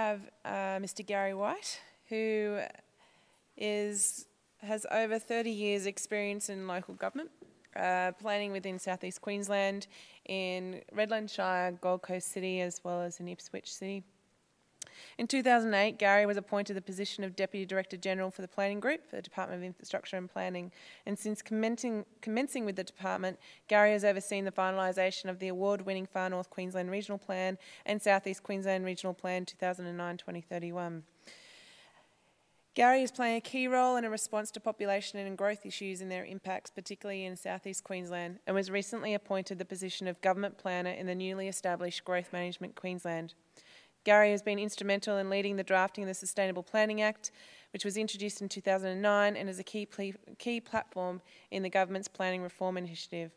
have Mr. Gary White, who has over 30 years experience in local government, planning within southeast Queensland, in Redland Shire, Gold Coast City, as well as in Ipswich City. In 2008, Gary was appointed the position of Deputy Director General for the Planning Group for the Department of Infrastructure and Planning, and since commencing with the department, Gary has overseen the finalisation of the award-winning Far North Queensland Regional Plan and South East Queensland Regional Plan 2009-2031. Gary is playing a key role in a response to population and growth issues and their impacts, particularly in South East Queensland, and was recently appointed the position of Government Planner in the newly established Growth Management Queensland. Gary has been instrumental in leading the drafting of the Sustainable Planning Act, which was introduced in 2009 and is a key platform in the government's planning reform initiative.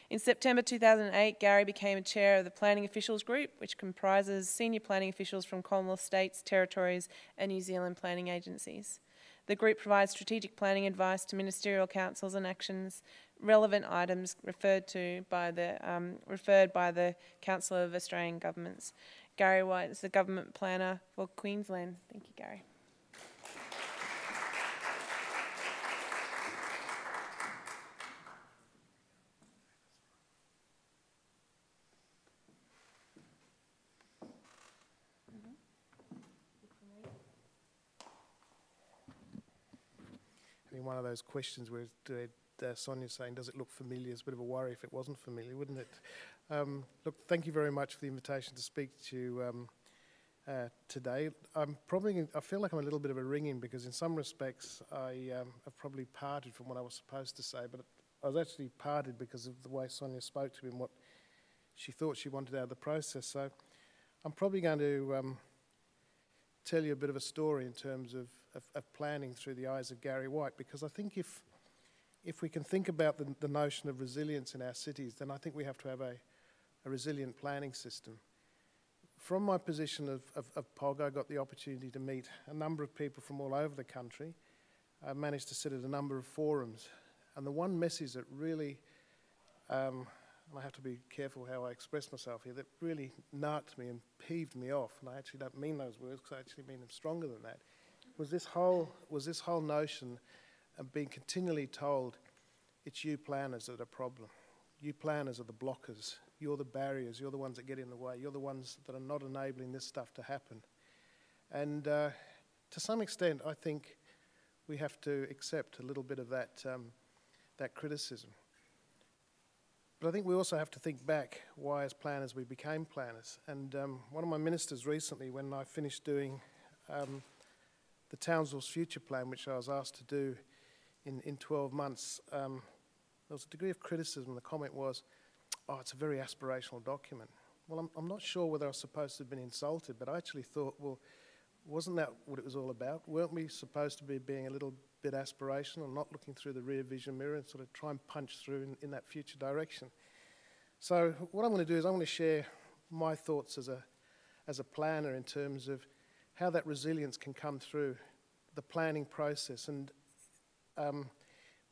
In September 2008, Gary became a chair of the Planning Officials Group, which comprises senior planning officials from Commonwealth states, territories and New Zealand planning agencies. The group provides strategic planning advice to ministerial councils and actions, relevant items referred by the Council of Australian Governments. Gary White is the Government Planner for Queensland. Thank you, Gary. I mean, one of those questions where Sonia's saying, does it look familiar? It's a bit of a worry if it wasn't familiar, wouldn't it? Look, thank you very much for the invitation to speak to you today. I feel like I'm a little bit of a ring-in because in some respects I have probably parted from what I was supposed to say, but I was actually parted because of the way Sonia spoke to me and what she thought she wanted out of the process. So I'm probably going to tell you a bit of a story in terms of planning through the eyes of Gary White, because I think if we can think about the notion of resilience in our cities, then I think we have to have a resilient planning system. From my position of POG, I got the opportunity to meet a number of people from all over the country. I managed to sit at a number of forums, and the one message that really, and I have to be careful how I express myself here, that really narked me and peeved me off, and I actually don't mean those words because I actually mean them stronger than that, was this whole notion of being continually told it's you planners that are the problem. You planners are the blockers. You're the barriers. You're the ones that get in the way. You're the ones that are not enabling this stuff to happen. And to some extent, I think we have to accept a little bit of that criticism. But I think we also have to think back why as planners we became planners. And one of my ministers recently, when I finished doing the Townsville's Future Plan, which I was asked to do in 12 months, there was a degree of criticism. The comment was, oh, it's a very aspirational document. Well, I'm not sure whether I was supposed to have been insulted, but I actually thought, well, wasn't that what it was all about? Weren't we supposed to be being a little bit aspirational, not looking through the rear vision mirror and sort of try and punch through in that future direction? So what I'm going to do is I'm going to share my thoughts as a planner in terms of how that resilience can come through the planning process. And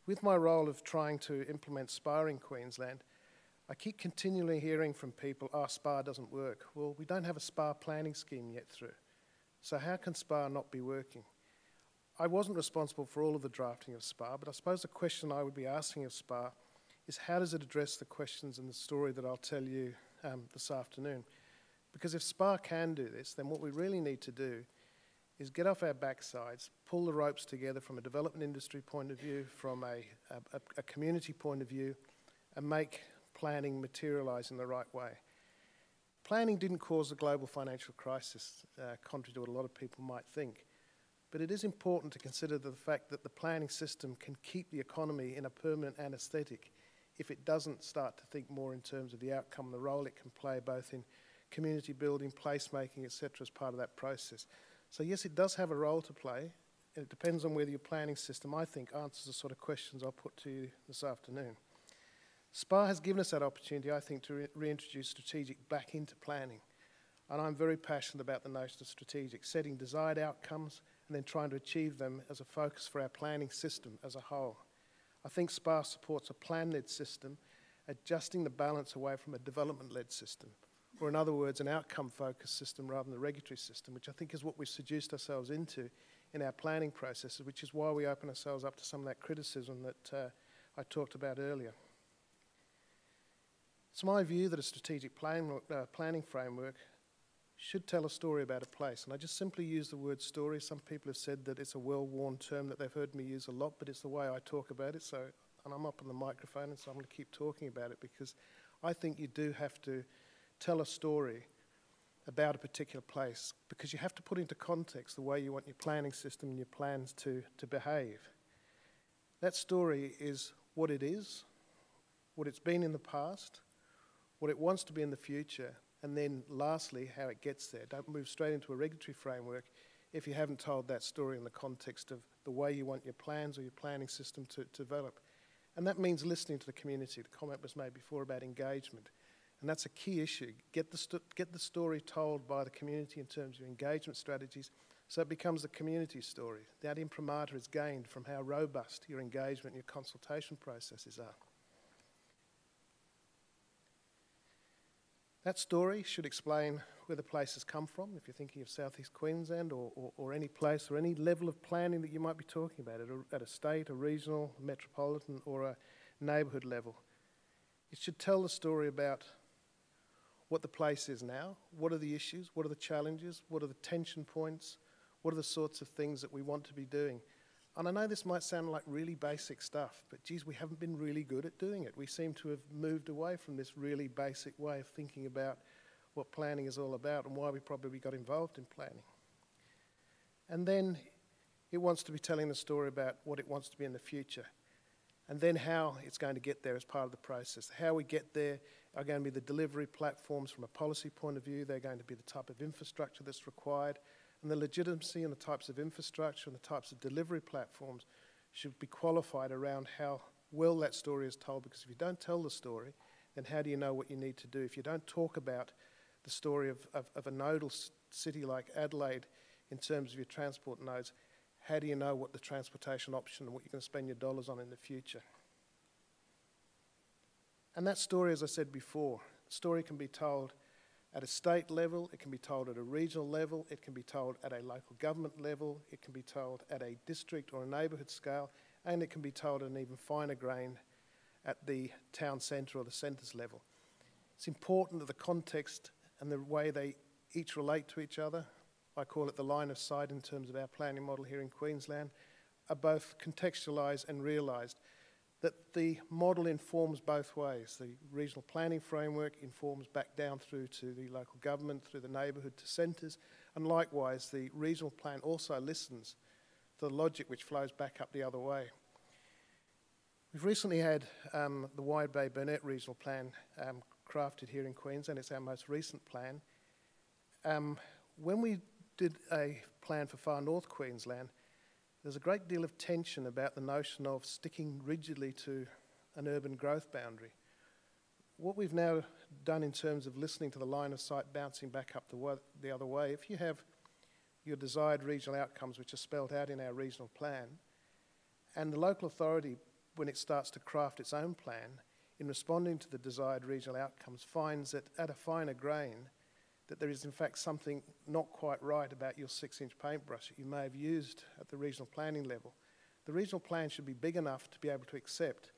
with my role of trying to implement SPA in Queensland, I keep continually hearing from people, oh, SPA doesn't work. Well, we don't have a SPA planning scheme yet through. So how can SPA not be working? I wasn't responsible for all of the drafting of SPA, but I suppose the question I would be asking of SPA is how does it address the questions and the story that I'll tell you this afternoon? Because if SPA can do this, then what we really need to do is get off our backsides, pull the ropes together from a development industry point of view, from a community point of view, and make planning materialise in the right way. Planning didn't cause the global financial crisis, contrary to what a lot of people might think. But it is important to consider the fact that the planning system can keep the economy in a permanent anaesthetic if it doesn't start to think more in terms of the outcome and the role it can play both in community building, placemaking, etc. as part of that process. So yes, it does have a role to play. It depends on whether your planning system, I think, answers the sort of questions I'll put to you this afternoon. SPA has given us that opportunity, I think, to reintroduce strategic back into planning. And I'm very passionate about the notion of strategic, setting desired outcomes and then trying to achieve them as a focus for our planning system as a whole. I think SPA supports a plan-led system, adjusting the balance away from a development-led system. or in other words, an outcome-focused system rather than a regulatory system, which I think is what we've seduced ourselves into in our planning processes, which is why we open ourselves up to some of that criticism that I talked about earlier. It's my view that a strategic planning framework should tell a story about a place. And I just simply use the word story. Some people have said that it's a well-worn term that they've heard me use a lot, but it's the way I talk about it. So, and I'm up on the microphone, and so I'm going to keep talking about it, because I think you do have to tell a story about a particular place, because you have to put into context the way you want your planning system and your plans to behave. That story is what it is, what it's been in the past, what it wants to be in the future, and then lastly, how it gets there. Don't move straight into a regulatory framework if you haven't told that story in the context of the way you want your plans or your planning system to develop. And that means listening to the community. The comment was made before about engagement. And that's a key issue. Get the story told by the community in terms of engagement strategies, so it becomes the community story. That imprimatur is gained from how robust your engagement and your consultation processes are. That story should explain where the place has come from, if you're thinking of South East Queensland or any place or any level of planning that you might be talking about at a state, a regional, metropolitan or a neighbourhood level. It should tell the story about what the place is now, what are the issues, what are the challenges, what are the tension points, what are the sorts of things that we want to be doing. And I know this might sound like really basic stuff, but geez, we haven't been really good at doing it. We seem to have moved away from this really basic way of thinking about what planning is all about and why we probably got involved in planning. And then it wants to be telling the story about what it wants to be in the future, and then how it's going to get there as part of the process. How we get there are going to be the delivery platforms from a policy point of view. They're going to be the type of infrastructure that's required. And the legitimacy and the types of infrastructure and the types of delivery platforms should be qualified around how well that story is told, because if you don't tell the story, then how do you know what you need to do? If you don't talk about the story of a nodal city like Adelaide in terms of your transport nodes, how do you know what the transportation option and what you're going to spend your dollars on in the future? And that story, as I said before, the story can be told at a state level, it can be told at a regional level, it can be told at a local government level, it can be told at a district or a neighbourhood scale, and it can be told at an even finer grain at the town centre or the centres level. It's important that the context and the way they each relate to each other, I call it the line of sight in terms of our planning model here in Queensland, are both contextualised and realised. That the model informs both ways. The regional planning framework informs back down through to the local government, through the neighbourhood to centres, and likewise the regional plan also listens to the logic which flows back up the other way. We've recently had the Wide Bay Burnett Regional Plan crafted here in Queensland. It's our most recent plan. When we did a plan for Far North Queensland, there's a great deal of tension about the notion of sticking rigidly to an urban growth boundary. What we've now done in terms of listening to the line of sight bouncing back up the other way, if you have your desired regional outcomes which are spelled out in our regional plan, and the local authority, when it starts to craft its own plan, in responding to the desired regional outcomes, finds that at a finer grain, that there is in fact something not quite right about your 6-inch paintbrush that you may have used at the regional planning level. The regional plan should be big enough to be able to accept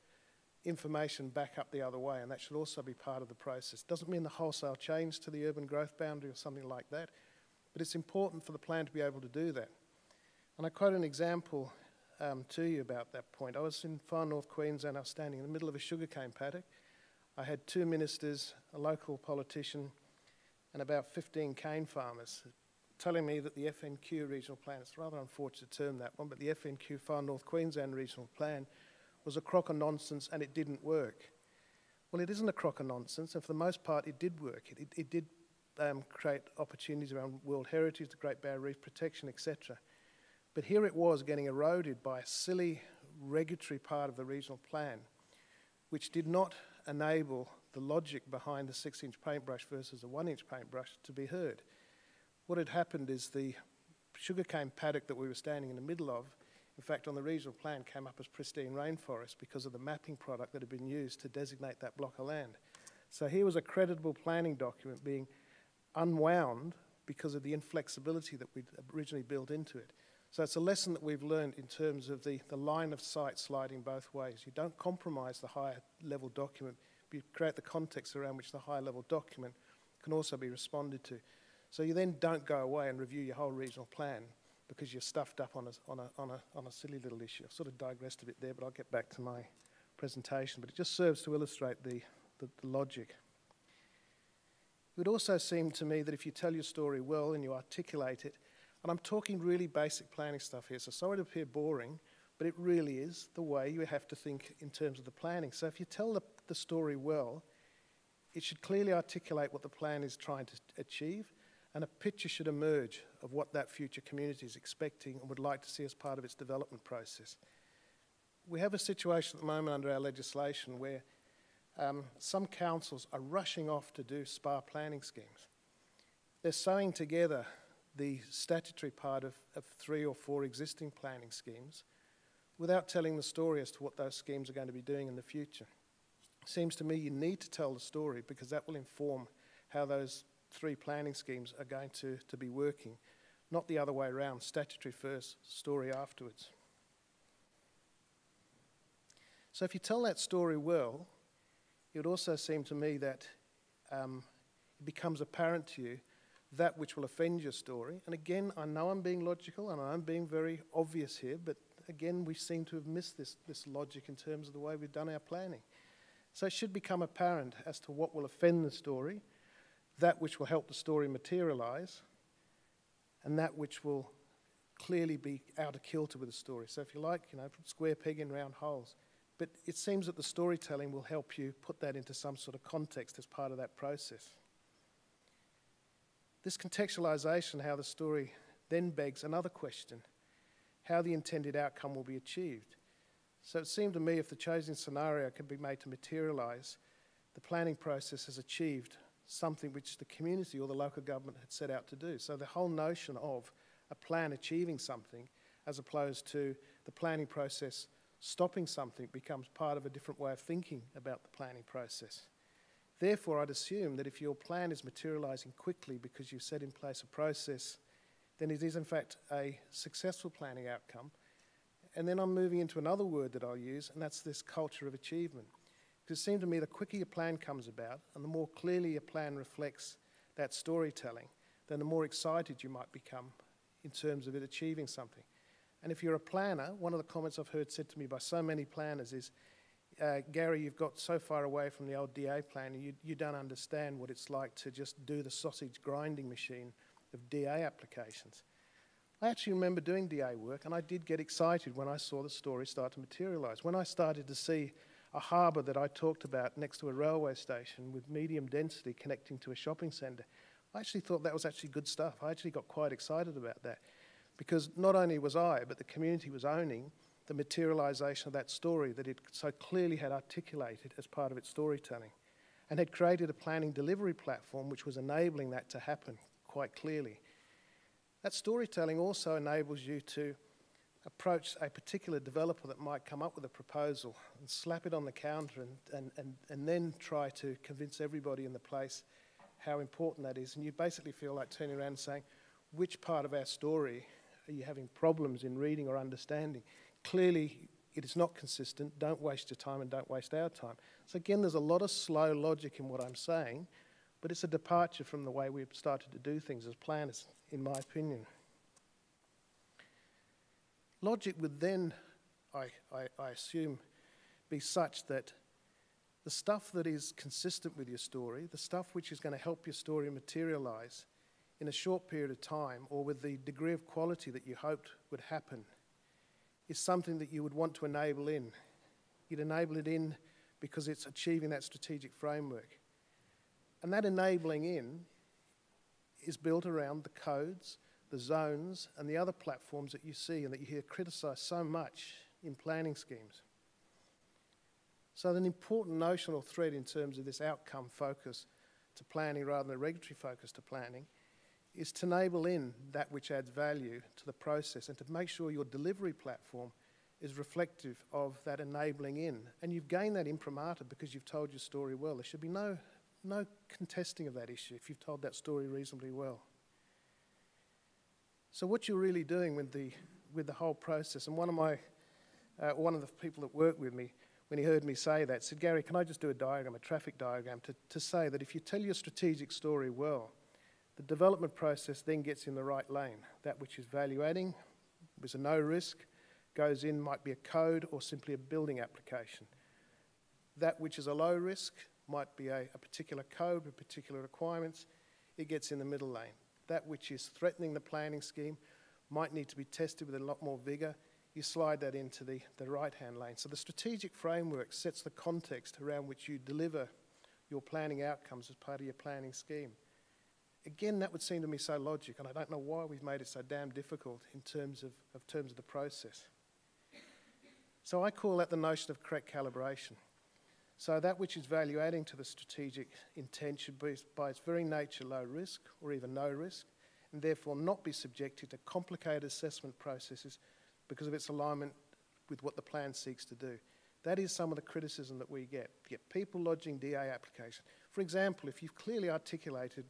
information back up the other way, and that should also be part of the process. Doesn't mean the wholesale change to the urban growth boundary or something like that, but it's important for the plan to be able to do that. And I quote an example to you about that point. I was in Far North Queensland. I was standing in the middle of a sugarcane paddock. I had 2 ministers, a local politician, and about 15 cane farmers telling me that the FNQ regional plan, it's a rather unfortunate term that one, but the FNQ Far North Queensland regional plan was a crock of nonsense and it didn't work. Well, it isn't a crock of nonsense, and for the most part it did work. It did create opportunities around World Heritage, the Great Barrier Reef protection, etc. But here it was getting eroded by a silly regulatory part of the regional plan, which did not enable the logic behind the 6-inch paintbrush versus a 1-inch paintbrush to be heard. What had happened is the sugarcane paddock that we were standing in the middle of, in fact on the regional plan, came up as pristine rainforest because of the mapping product that had been used to designate that block of land. So here was a creditable planning document being unwound because of the inflexibility that we'd originally built into it. So it's a lesson that we've learned in terms of the line of sight sliding both ways. You don't compromise the higher level document, but you create the context around which the higher level document can also be responded to. So you then don't go away and review your whole regional plan because you're stuffed up on a silly little issue. I've sort of digressed a bit there, but I'll get back to my presentation. But it just serves to illustrate the logic. It would also seem to me that if you tell your story well and you articulate it, and I'm talking really basic planning stuff here, so sorry to appear boring, but it really is the way you have to think in terms of the planning. So if you tell the story well, it should clearly articulate what the plan is trying to achieve, and a picture should emerge of what that future community is expecting and would like to see as part of its development process. We have a situation at the moment under our legislation where some councils are rushing off to do SPA planning schemes. They're sewing together the statutory part of 3 or 4 existing planning schemes without telling the story as to what those schemes are going to be doing in the future. It seems to me you need to tell the story because that will inform how those 3 planning schemes are going to be working, not the other way around, statutory first, story afterwards. So if you tell that story well, it would also seem to me that it becomes apparent to you that which will offend your story. And again, I know I'm being logical and I'm being very obvious here, but again, we seem to have missed this logic in terms of the way we've done our planning. So it should become apparent as to what will offend the story, that which will help the story materialise, and that which will clearly be out of kilter with the story. So if you like, square peg in round holes. But it seems that the storytelling will help you put that into some sort of context as part of that process. This contextualisation, how the story then begs another question, how the intended outcome will be achieved. So it seemed to me if the chosen scenario can be made to materialise, the planning process has achieved something which the community or the local government had set out to do. So the whole notion of a plan achieving something as opposed to the planning process stopping something becomes part of a different way of thinking about the planning process. Therefore, I'd assume that if your plan is materialising quickly because you've set in place a process, then it is in fact a successful planning outcome. And then I'm moving into another word that I'll use, and that's this culture of achievement. Because it seems to me the quicker your plan comes about and the more clearly your plan reflects that storytelling, then the more excited you might become in terms of it achieving something. And if you're a planner, one of the comments I've heard said to me by so many planners is, Gary, you've got so far away from the old DA plan, you don't understand what it's like to just do the sausage grinding machine of DA applications. I actually remember doing DA work, and I did get excited when I saw the story start to materialise. When I started to see a harbour that I talked about next to a railway station with medium density connecting to a shopping centre, I actually thought that was actually good stuff. I actually got quite excited about that. Because not only was I, but the community was owning the materialisation of that story that it so clearly had articulated as part of its storytelling and had created a planning delivery platform which was enabling that to happen quite clearly. That storytelling also enables you to approach a particular developer that might come up with a proposal and slap it on the counter and then try to convince everybody in the place how important that is. And you basically feel like turning around and saying, which part of our story are you having problems in reading or understanding? Clearly, it is not consistent. Don't waste your time and don't waste our time. So again, there's a lot of slow logic in what I'm saying, but it's a departure from the way we've started to do things as planners, in my opinion. Logic would then, I assume, be such that the stuff that is consistent with your story, the stuff which is going to help your story materialise in a short period of time or with the degree of quality that you hoped would happen, is something that you would want to enable in. You'd enable it in because it's achieving that strategic framework. And that enabling in is built around the codes, the zones, and the other platforms that you see and that you hear criticised so much in planning schemes. So an important notional thread in terms of this outcome focus to planning rather than a regulatory focus to planning is to enable in that which adds value to the process and to make sure your delivery platform is reflective of that enabling in. And you've gained that imprimatur because you've told your story well. There should be no no contesting of that issue if you've told that story reasonably well. So what you're really doing with the whole process, and one of the people that worked with me, when he heard me say that, said, Gary, can I just do a diagram, a traffic diagram, to say that if you tell your strategic story well, the development process then gets in the right lane. That which is value adding, was a no risk, goes in, might be a code or simply a building application. That which is a low risk might be a particular code with particular requirements, it gets in the middle lane. That which is threatening the planning scheme might need to be tested with a lot more vigour, you slide that into the right-hand lane. So the strategic framework sets the context around which you deliver your planning outcomes as part of your planning scheme. Again, that would seem to me so logical, and I don't know why we've made it so damn difficult in terms of the process. So I call that the notion of correct calibration. So that which is value adding to the strategic intent should be by its very nature low risk or even no risk, and therefore not be subjected to complicated assessment processes because of its alignment with what the plan seeks to do. That is some of the criticism that we get. You get people lodging DA applications. For example, if you've clearly articulated,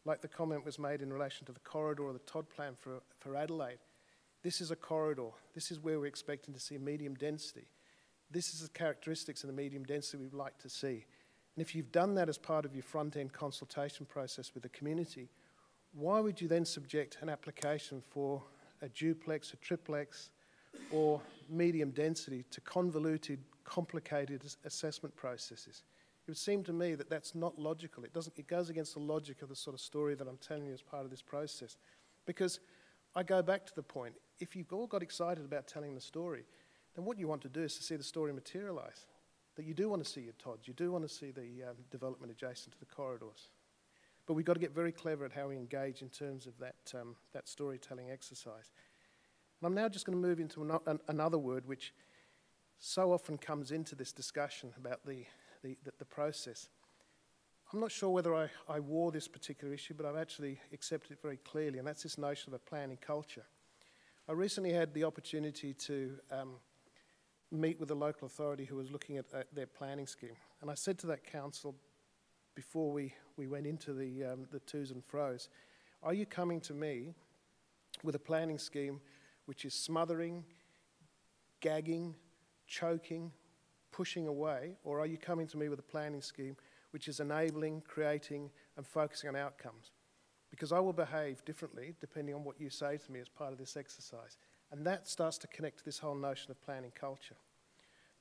like the comment was made in relation to the corridor or the TOD plan for Adelaide, this is a corridor. This is where we're expecting to see medium density. This is the characteristics of the medium density we'd like to see. And if you've done that as part of your front-end consultation process with the community, why would you then subject an application for a duplex, a triplex, or medium density to convoluted, complicated assessment processes? It would seem to me that that's not logical. It goes against the logic of the sort of story that I'm telling you as part of this process. Because I go back to the point, if you've all got excited about telling the story, then what you want to do is to see the story materialise. That you do want to see your TODs, you do want to see the development adjacent to the corridors. But we've got to get very clever at how we engage in terms of that storytelling exercise. And I'm now just going to move into another word which so often comes into this discussion about the process. I'm not sure whether I wore this particular issue, but I've actually accepted it very clearly, and that's this notion of a planning culture. I recently had the opportunity to meet with a local authority who was looking at their planning scheme, and I said to that council before we went into the to's and fro's, are you coming to me with a planning scheme which is smothering, gagging, choking, pushing away, or are you coming to me with a planning scheme which is enabling, creating, and focusing on outcomes? Because I will behave differently depending on what you say to me as part of this exercise. And that starts to connect to this whole notion of planning culture.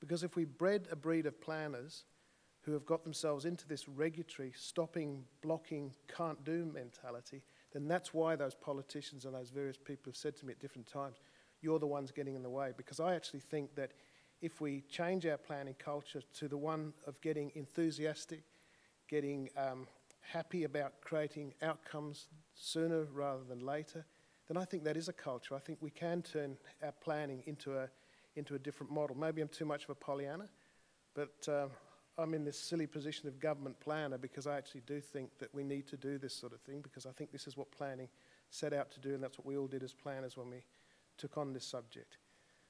Because if we bred a breed of planners who have got themselves into this regulatory, stopping, blocking, can't do mentality, then that's why those politicians and those various people have said to me at different times, you're the ones getting in the way. Because I actually think that if we change our planning culture to the one of getting enthusiastic, getting happy about creating outcomes sooner rather than later, then I think that is a culture. I think we can turn our planning into a different model. Maybe I'm too much of a Pollyanna, but I'm in this silly position of government planner because I actually do think that we need to do this sort of thing, because I think this is what planning set out to do, and that's what we all did as planners when we took on this subject.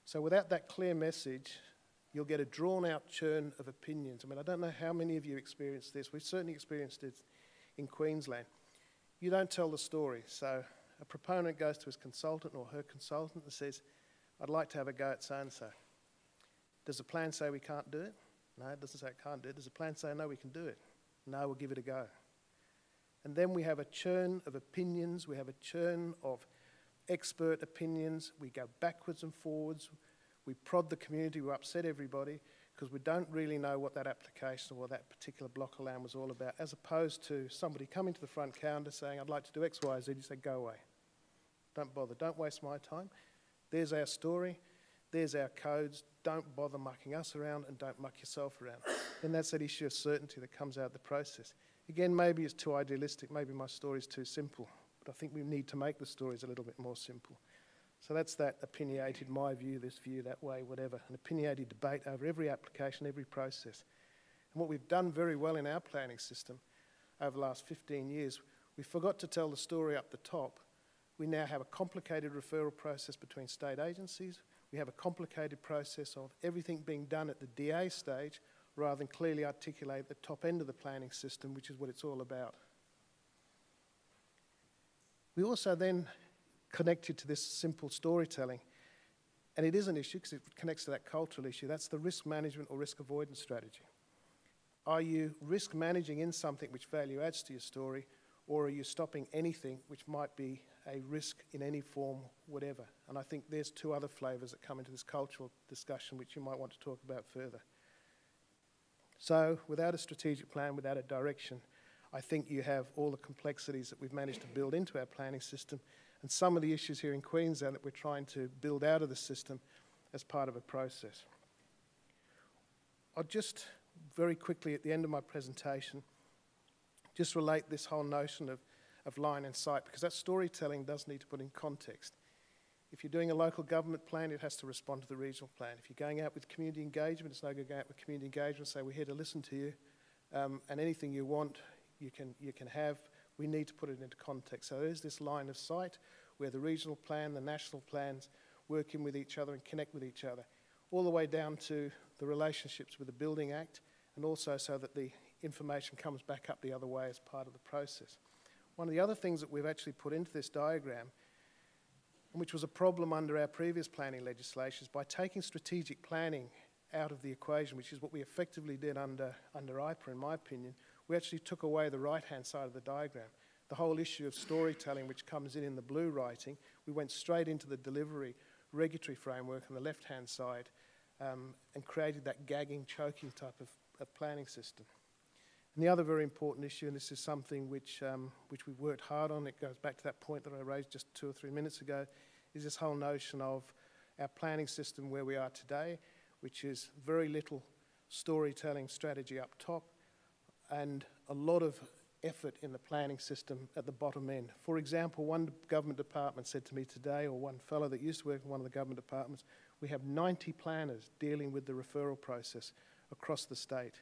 So without that clear message, you'll get a drawn-out churn of opinions. I mean, I don't know how many of you experienced this. We've certainly experienced it in Queensland. You don't tell the story. So a proponent goes to his consultant or her consultant and says, I'd like to have a go at so-and-so. Does the plan say we can't do it? No, it doesn't say it can't do it. Does the plan say, no, we can do it? No, we'll give it a go. And then we have a churn of opinions. We have a churn of expert opinions. We go backwards and forwards. We prod the community, we upset everybody because we don't really know what that application or that particular block of land was all about, as opposed to somebody coming to the front counter saying, I'd like to do X, Y, Z. You say, go away. Don't bother. Don't waste my time. There's our story. There's our codes. Don't bother mucking us around and don't muck yourself around. And that's that issue of certainty that comes out of the process. Again, maybe it's too idealistic. Maybe my story's too simple. But I think we need to make the stories a little bit more simple. So that's that opinionated, my view, this view, that way, whatever, an opinionated debate over every application, every process. And what we've done very well in our planning system over the last 15 years, we forgot to tell the story up the top. We now have a complicated referral process between state agencies. We have a complicated process of everything being done at the DA stage rather than clearly articulate the top end of the planning system, which is what it's all about. We also then connected to this simple storytelling, and it is an issue because it connects to that cultural issue. That's the risk management or risk avoidance strategy. Are you risk managing in something which value adds to your story, or are you stopping anything which might be a risk in any form, whatever? And I think there's two other flavours that come into this cultural discussion which you might want to talk about further. So without a strategic plan, without a direction, I think you have all the complexities that we've managed to build into our planning system and some of the issues here in Queensland that we're trying to build out of the system as part of a process. I'll just very quickly at the end of my presentation just relate this whole notion of line and sight, because that storytelling does need to put in context. If you're doing a local government plan, it has to respond to the regional plan. If you're going out with community engagement, it's no good going out with community engagement and say, we're here to listen to you, and anything you want, you can have. We need to put it into context. So there's this line of sight where the regional plan, the national plans work in with each other and connect with each other, all the way down to the relationships with the Building Act, and also so that the information comes back up the other way as part of the process. One of the other things that we've actually put into this diagram, which was a problem under our previous planning legislation, is by taking strategic planning out of the equation, which is what we effectively did under IPA, in my opinion, we actually took away the right-hand side of the diagram. The whole issue of storytelling, which comes in the blue writing, we went straight into the delivery regulatory framework on the left-hand side and created that gagging, choking type of planning system. And the other very important issue, and this is something which we've worked hard on, it goes back to that point that I raised just 2 or 3 minutes ago, is this whole notion of our planning system where we are today, which is very little storytelling strategy up top and a lot of effort in the planning system at the bottom end. For example, one government department said to me today, or one fellow that used to work in one of the government departments, we have 90 planners dealing with the referral process across the state.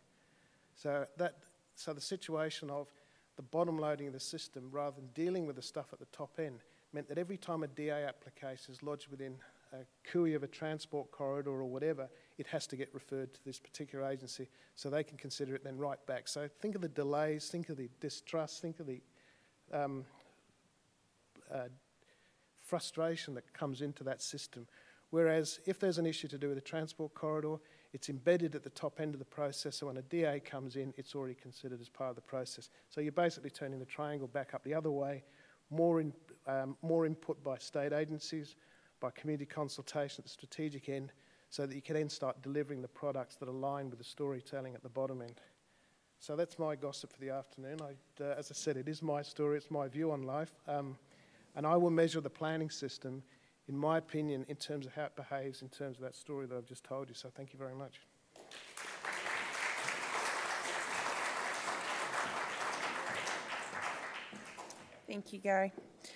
So the situation of the bottom loading of the system rather than dealing with the stuff at the top end meant that every time a DA application is lodged within a cooey of a transport corridor or whatever, it has to get referred to this particular agency so they can consider it then right back. So think of the delays, think of the distrust, think of the frustration that comes into that system. Whereas if there's an issue to do with a transport corridor, it's embedded at the top end of the process, so when a DA comes in, it's already considered as part of the process. So you're basically turning the triangle back up the other way, more input by state agencies, by community consultation at the strategic end, so that you can then start delivering the products that align with the storytelling at the bottom end. So that's my gossip for the afternoon. As I said, it is my story, it's my view on life, and I will measure the planning system, in my opinion, in terms of how it behaves, in terms of that story that I've just told you. So thank you very much. Thank you, Gary.